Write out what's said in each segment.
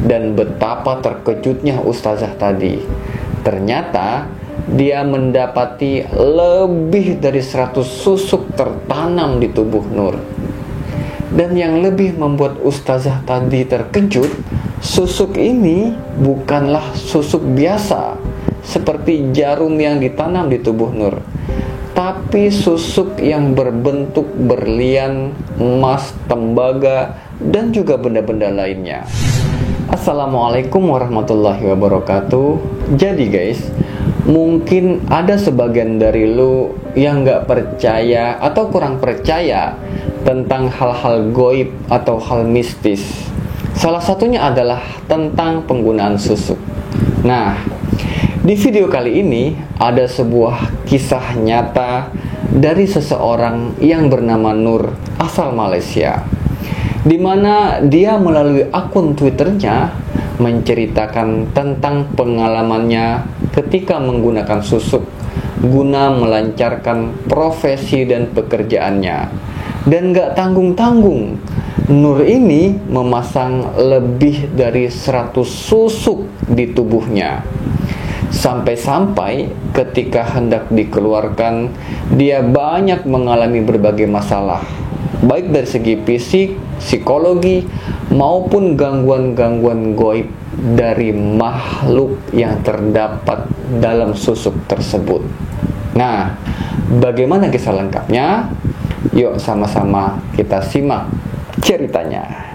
Dan betapa terkejutnya ustazah tadi. Ternyata dia mendapati lebih dari 100 susuk tertanam di tubuh Nur. Dan yang lebih membuat ustazah tadi terkejut, susuk ini bukanlah susuk biasa seperti jarum yang ditanam di tubuh Nur, tapi susuk yang berbentuk berlian, emas, tembaga, dan juga benda-benda lainnya. Assalamualaikum warahmatullahi wabarakatuh. Jadi guys, mungkin ada sebagian dari lu yang gak percaya atau kurang percaya tentang hal-hal goib atau hal mistis. Salah satunya adalah tentang penggunaan susuk. Nah, di video kali ini ada sebuah kisah nyata dari seseorang yang bernama Nur asal Malaysia, di mana dia melalui akun Twitternya menceritakan tentang pengalamannya ketika menggunakan susuk guna melancarkan profesi dan pekerjaannya. Dan gak tanggung-tanggung, Nur ini memasang lebih dari 100 susuk di tubuhnya. Sampai-sampai ketika hendak dikeluarkan, dia banyak mengalami berbagai masalah, baik dari segi fisik, psikologi, maupun gangguan-gangguan goib dari makhluk yang terdapat dalam susuk tersebut. Nah, bagaimana kisah lengkapnya? Yuk sama-sama kita simak ceritanya.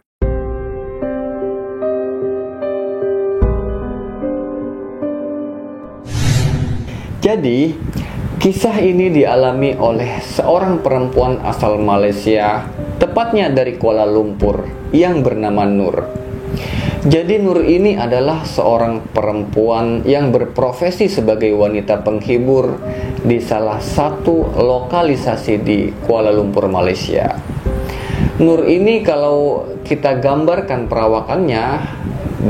Jadi, kisah ini dialami oleh seorang perempuan asal Malaysia, tepatnya dari Kuala Lumpur, yang bernama Nur. Jadi Nur ini adalah seorang perempuan yang berprofesi sebagai wanita penghibur di salah satu lokalisasi di Kuala Lumpur, Malaysia. Nur ini kalau kita gambarkan perawakannya,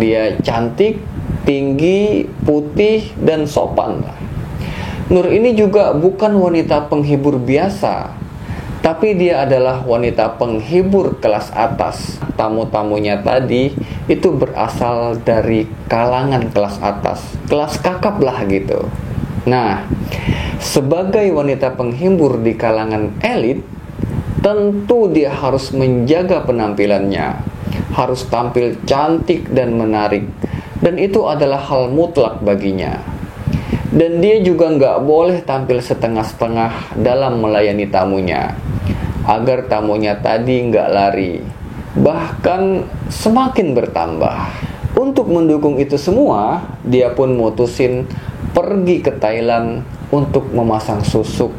dia cantik, tinggi, putih, dan sopan. Nur ini juga bukan wanita penghibur biasa, tapi dia adalah wanita penghibur kelas atas. Tamu-tamunya tadi itu berasal dari kalangan kelas atas, kelas kakap lah gitu. Nah, sebagai wanita penghibur di kalangan elit, tentu dia harus menjaga penampilannya, harus tampil cantik dan menarik, dan itu adalah hal mutlak baginya. Dan dia juga nggak boleh tampil setengah-setengah dalam melayani tamunya, agar tamunya tadi nggak lari, bahkan semakin bertambah. Untuk mendukung itu semua, dia pun mutusin pergi ke Thailand untuk memasang susuk,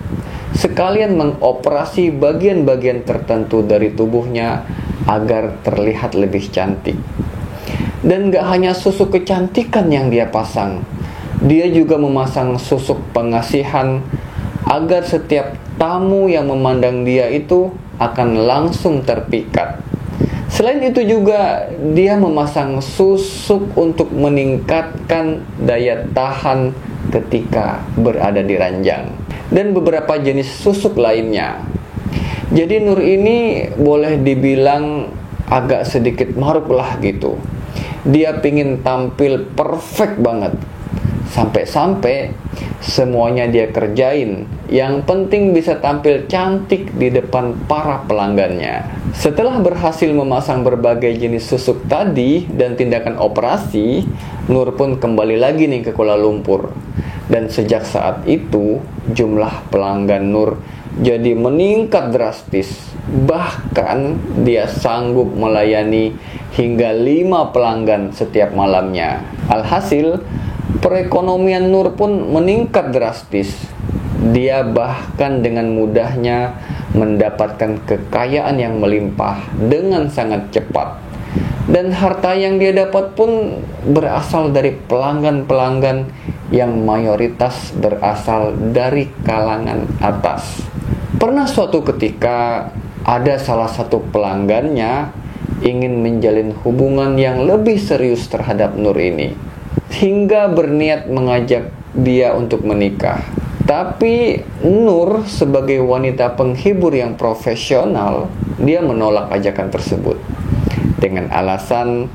sekalian mengoperasi bagian-bagian tertentu dari tubuhnya agar terlihat lebih cantik. Dan gak hanya susuk kecantikan yang dia pasang, dia juga memasang susuk pengasihan agar setiap tamu yang memandang dia itu akan langsung terpikat. Selain itu juga dia memasang susuk untuk meningkatkan daya tahan ketika berada di ranjang, dan beberapa jenis susuk lainnya. Jadi Nur ini boleh dibilang agak sedikit maruk lah gitu. Dia pingin tampil perfect banget, sampai-sampai semuanya dia kerjain. Yang penting bisa tampil cantik di depan para pelanggannya. Setelah berhasil memasang berbagai jenis susuk tadi dan tindakan operasi, Nur pun kembali lagi nih ke Kuala Lumpur. Dan sejak saat itu, jumlah pelanggan Nur jadi meningkat drastis. Bahkan dia sanggup melayani hingga 5 pelanggan setiap malamnya. Alhasil, perekonomian Nur pun meningkat drastis. Dia bahkan dengan mudahnya mendapatkan kekayaan yang melimpah dengan sangat cepat. Dan harta yang dia dapat pun berasal dari pelanggan-pelanggan yang mayoritas berasal dari kalangan atas. Pernah suatu ketika ada salah satu pelanggannya ingin menjalin hubungan yang lebih serius terhadap Nur ini, hingga berniat mengajak dia untuk menikah. Tapi Nur sebagai wanita penghibur yang profesional, dia menolak ajakan tersebut dengan alasan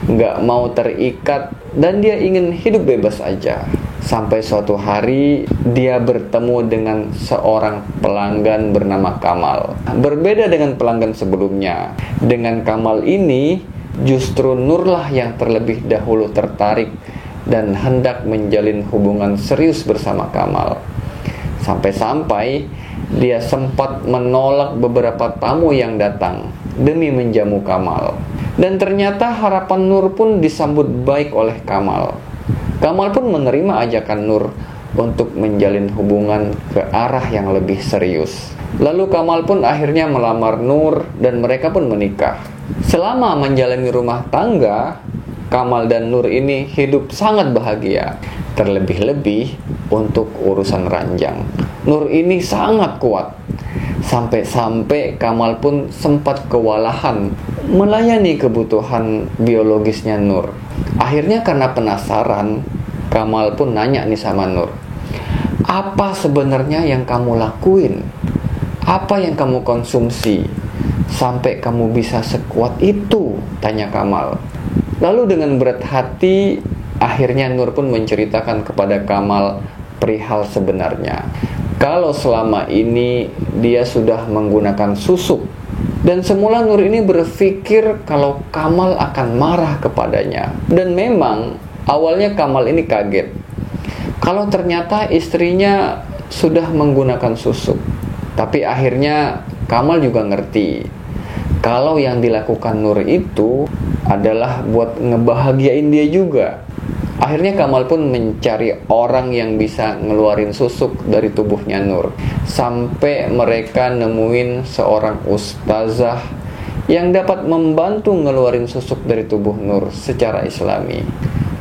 nggak mau terikat, dan dia ingin hidup bebas aja. Sampai suatu hari dia bertemu dengan seorang pelanggan bernama Kamal. Berbeda dengan pelanggan sebelumnya. Dengan Kamal ini, justru Nurlah yang terlebih dahulu tertarik dan hendak menjalin hubungan serius bersama Kamal. Sampai-sampai dia sempat menolak beberapa tamu yang datang demi menjamu Kamal. Dan ternyata harapan Nur pun disambut baik oleh Kamal. Kamal pun menerima ajakan Nur untuk menjalin hubungan ke arah yang lebih serius. Lalu Kamal pun akhirnya melamar Nur dan mereka pun menikah. Selama menjalani rumah tangga, Kamal dan Nur ini hidup sangat bahagia. Terlebih-lebih untuk urusan ranjang, Nur ini sangat kuat. Sampai-sampai Kamal pun sempat kewalahan melayani kebutuhan biologisnya Nur. Akhirnya karena penasaran, Kamal pun nanya nih sama Nur, apa sebenarnya yang kamu lakuin? Apa yang kamu konsumsi sampai kamu bisa sekuat itu? Tanya Kamal. Lalu dengan berat hati, akhirnya Nur pun menceritakan kepada Kamal perihal sebenarnya. Kalau selama ini dia sudah menggunakan susuk. Dan semula Nur ini berpikir kalau Kamal akan marah kepadanya. Dan memang awalnya Kamal ini kaget kalau ternyata istrinya sudah menggunakan susuk. Tapi akhirnya Kamal juga ngerti kalau yang dilakukan Nur itu adalah buat ngebahagiain dia juga. Akhirnya Kamal pun mencari orang yang bisa ngeluarin susuk dari tubuhnya Nur. Sampai mereka nemuin seorang ustazah yang dapat membantu ngeluarin susuk dari tubuh Nur secara islami.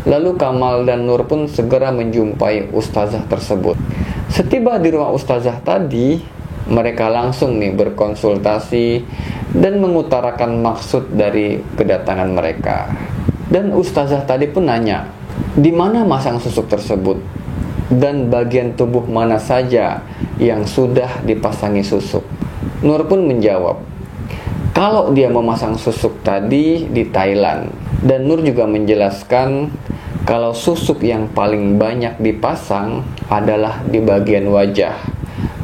Lalu Kamal dan Nur pun segera menjumpai ustazah tersebut. Setiba di rumah ustazah tadi, mereka langsung nih berkonsultasi dan mengutarakan maksud dari kedatangan mereka. Dan ustazah tadi pun nanya, di mana masang susuk tersebut? Dan bagian tubuh mana saja yang sudah dipasangi susuk? Nur pun menjawab, kalau dia memasang susuk tadi di Thailand. Dan Nur juga menjelaskan kalau susuk yang paling banyak dipasang adalah di bagian wajah,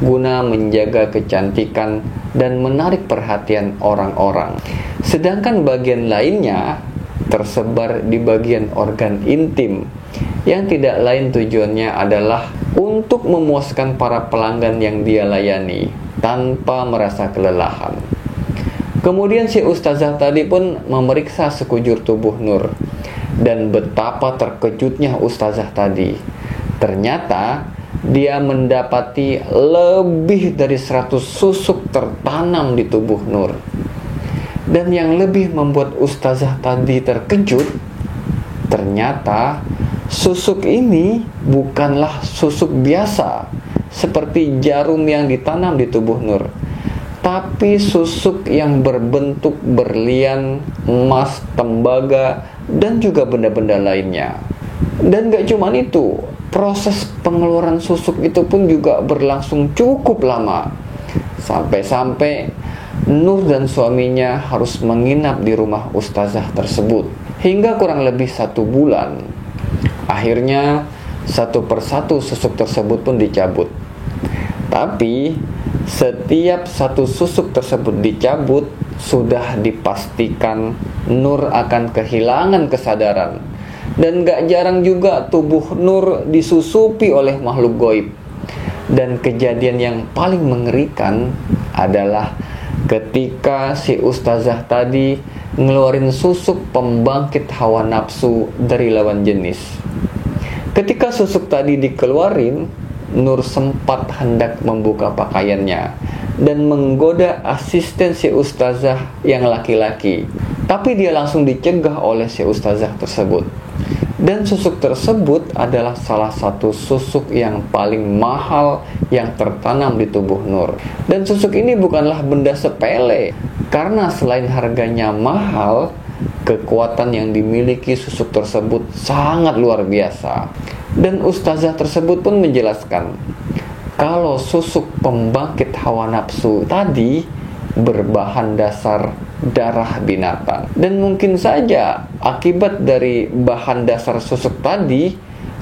guna menjaga kecantikan dan menarik perhatian orang-orang. Sedangkan bagian lainnya tersebar di bagian organ intim, yang tidak lain tujuannya adalah untuk memuaskan para pelanggan yang dia layani tanpa merasa kelelahan. Kemudian si ustazah tadi pun memeriksa sekujur tubuh Nur. Dan betapa terkejutnya ustazah tadi. Ternyata dia mendapati lebih dari 100 susuk tertanam di tubuh Nur. Dan yang lebih membuat ustazah tadi terkejut, ternyata susuk ini bukanlah susuk biasa seperti jarum yang ditanam di tubuh Nur, tapi susuk yang berbentuk berlian, emas, tembaga, dan juga benda-benda lainnya. Dan gak cuma itu, proses pengeluaran susuk itu pun juga berlangsung cukup lama. Sampai-sampai Nur dan suaminya harus menginap di rumah ustazah tersebut hingga kurang lebih 1 bulan. Akhirnya satu persatu susuk tersebut pun dicabut. Tapi setiap satu susuk tersebut dicabut, sudah dipastikan Nur akan kehilangan kesadaran. Dan gak jarang juga tubuh Nur disusupi oleh makhluk goib. Dan kejadian yang paling mengerikan adalah ketika si ustazah tadi ngeluarin susuk pembangkit hawa nafsu dari lawan jenis. Ketika susuk tadi dikeluarin, Nur sempat hendak membuka pakaiannya dan menggoda asisten si ustazah yang laki-laki. Tapi dia langsung dicegah oleh si ustazah tersebut. Dan susuk tersebut adalah salah satu susuk yang paling mahal yang tertanam di tubuh Nur. Dan susuk ini bukanlah benda sepele, karena selain harganya mahal, kekuatan yang dimiliki susuk tersebut sangat luar biasa. Dan ustazah tersebut pun menjelaskan kalau susuk pembangkit hawa nafsu tadi berbahan dasar darah binatang. Dan mungkin saja akibat dari bahan dasar susuk tadi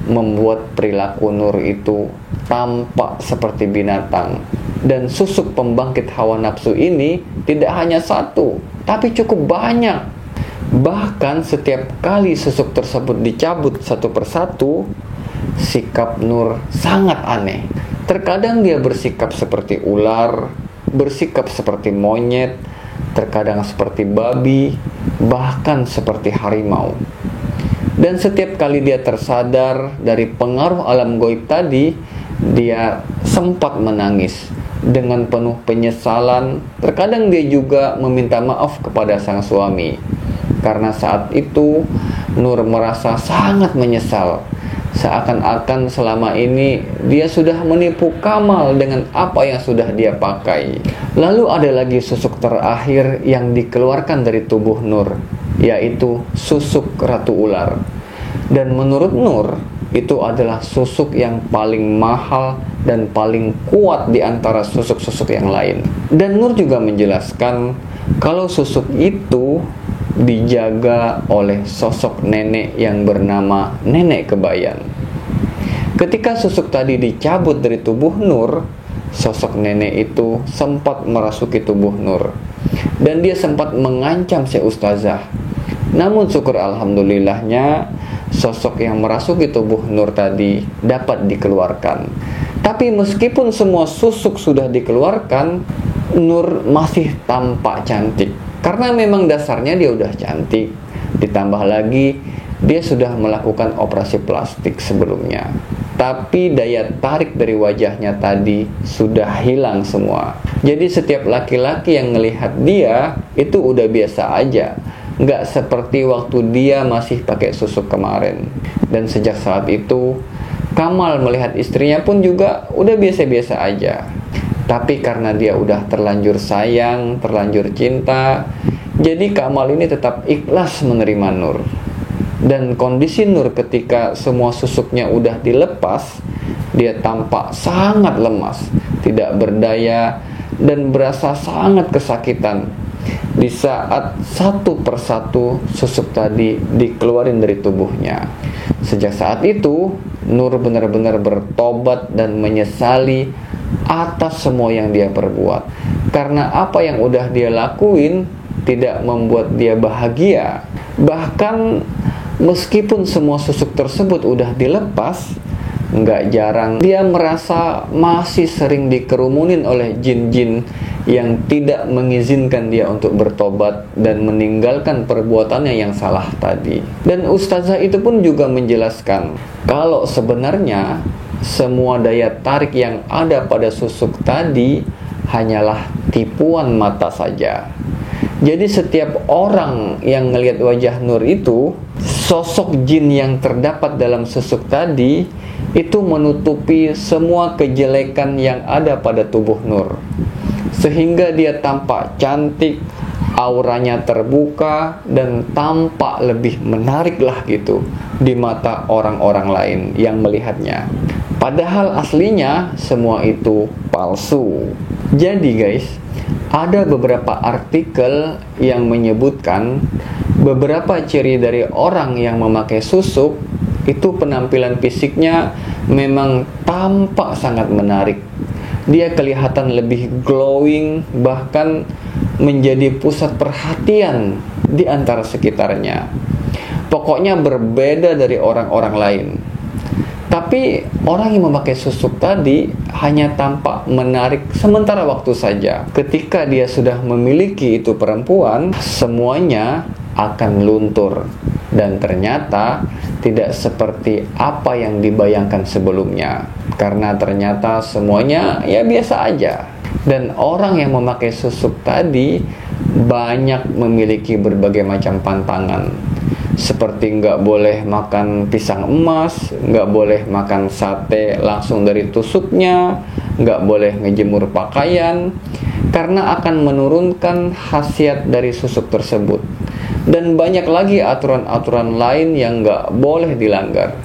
membuat perilaku Nur itu tampak seperti binatang. Dan susuk pembangkit hawa nafsu ini tidak hanya satu, tapi cukup banyak. Bahkan setiap kali susuk tersebut dicabut satu persatu, sikap Nur sangat aneh. Terkadang dia bersikap seperti ular, bersikap seperti monyet, terkadang seperti babi, bahkan seperti harimau. Dan setiap kali dia tersadar dari pengaruh alam gaib tadi, dia sempat menangis dengan penuh penyesalan. Terkadang dia juga meminta maaf kepada sang suami, karena saat itu Nur merasa sangat menyesal. Seakan-akan selama ini dia sudah menipu Kamal dengan apa yang sudah dia pakai. Lalu ada lagi susuk terakhir yang dikeluarkan dari tubuh Nur, yaitu susuk ratu ular. Dan menurut Nur, itu adalah susuk yang paling mahal dan paling kuat di antara susuk-susuk yang lain. Dan Nur juga menjelaskan kalau susuk itu dijaga oleh sosok nenek yang bernama Nenek Kebayan. Ketika susuk tadi dicabut dari tubuh Nur, sosok nenek itu sempat merasuki tubuh Nur, dan dia sempat mengancam si ustazah. Namun syukur alhamdulillahnya, sosok yang merasuki tubuh Nur tadi dapat dikeluarkan. Tapi meskipun semua susuk sudah dikeluarkan, Nur masih tampak cantik. Karena memang dasarnya dia udah cantik. Ditambah lagi, dia sudah melakukan operasi plastik sebelumnya. Tapi daya tarik dari wajahnya tadi sudah hilang semua. Jadi setiap laki-laki yang melihat dia, itu udah biasa aja. Nggak seperti waktu dia masih pakai susuk kemarin. Dan sejak saat itu, Kamal melihat istrinya pun juga udah biasa-biasa aja. Tapi karena dia udah terlanjur sayang, terlanjur cinta, jadi Kamal ini tetap ikhlas menerima Nur. Dan kondisi Nur ketika semua susuknya udah dilepas, dia tampak sangat lemas, tidak berdaya, dan berasa sangat kesakitan di saat satu persatu susuk tadi dikeluarin dari tubuhnya. Sejak saat itu, Nur benar-benar bertobat dan menyesali atas semua yang dia perbuat. Karena apa yang udah dia lakuin tidak membuat dia bahagia. Bahkan meskipun semua susuk tersebut udah dilepas, nggak jarang dia merasa masih sering dikerumunin oleh jin-jin yang tidak mengizinkan dia untuk bertobat dan meninggalkan perbuatannya yang salah tadi. Dan ustazah itu pun juga menjelaskan kalau sebenarnya semua daya tarik yang ada pada susuk tadi hanyalah tipuan mata saja. Jadi setiap orang yang melihat wajah Nur itu, sosok jin yang terdapat dalam susuk tadi itu menutupi semua kejelekan yang ada pada tubuh Nur, sehingga dia tampak cantik, auranya terbuka, dan tampak lebih menarik lah gitu di mata orang-orang lain yang melihatnya. Padahal aslinya semua itu palsu. Jadi guys, ada beberapa artikel yang menyebutkan beberapa ciri dari orang yang memakai susuk itu penampilan fisiknya memang tampak sangat menarik. Dia kelihatan lebih glowing, bahkan menjadi pusat perhatian di antara sekitarnya. Pokoknya berbeda dari orang-orang lain. Tapi orang yang memakai susuk tadi hanya tampak menarik sementara waktu saja. Ketika dia sudah memiliki itu perempuan, semuanya akan luntur. Dan ternyata tidak seperti apa yang dibayangkan sebelumnya. Karena ternyata semuanya ya biasa aja. Dan orang yang memakai susuk tadi banyak memiliki berbagai macam pantangan. Seperti nggak boleh makan pisang emas, nggak boleh makan sate langsung dari tusuknya, nggak boleh ngejemur pakaian, karena akan menurunkan khasiat dari susuk tersebut. Dan banyak lagi aturan-aturan lain yang nggak boleh dilanggar.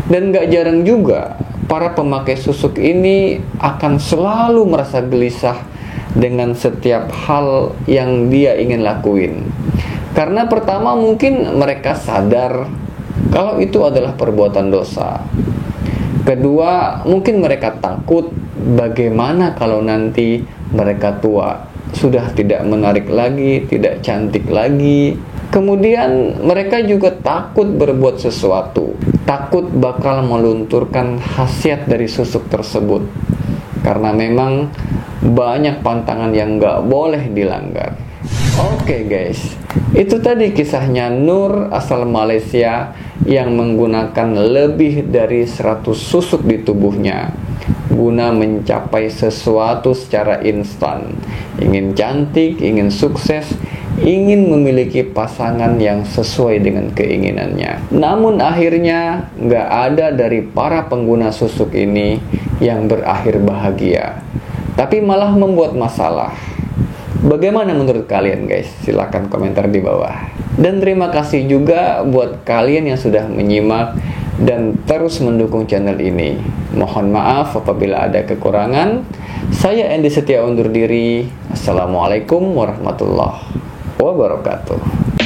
Dan nggak jarang juga para pemakai susuk ini akan selalu merasa gelisah dengan setiap hal yang dia ingin lakuin. Karena pertama mungkin mereka sadar kalau itu adalah perbuatan dosa. Kedua, mungkin mereka takut bagaimana kalau nanti mereka tua, sudah tidak menarik lagi, tidak cantik lagi. Kemudian mereka juga takut berbuat sesuatu, takut bakal melunturkan khasiat dari susuk tersebut, karena memang banyak pantangan yang gak boleh dilanggar. Oke guys, itu tadi kisahnya Nur asal Malaysia yang menggunakan lebih dari 100 susuk di tubuhnya guna mencapai sesuatu secara instan. Ingin cantik, ingin sukses, ingin memiliki pasangan yang sesuai dengan keinginannya. Namun akhirnya nggak ada dari para pengguna susuk ini yang berakhir bahagia, tapi malah membuat masalah. Bagaimana menurut kalian guys? Silahkan komentar di bawah. Dan terima kasih juga buat kalian yang sudah menyimak dan terus mendukung channel ini. Mohon maaf apabila ada kekurangan. Saya Andy Setia undur diri. Assalamualaikum warahmatullahi wabarakatuh.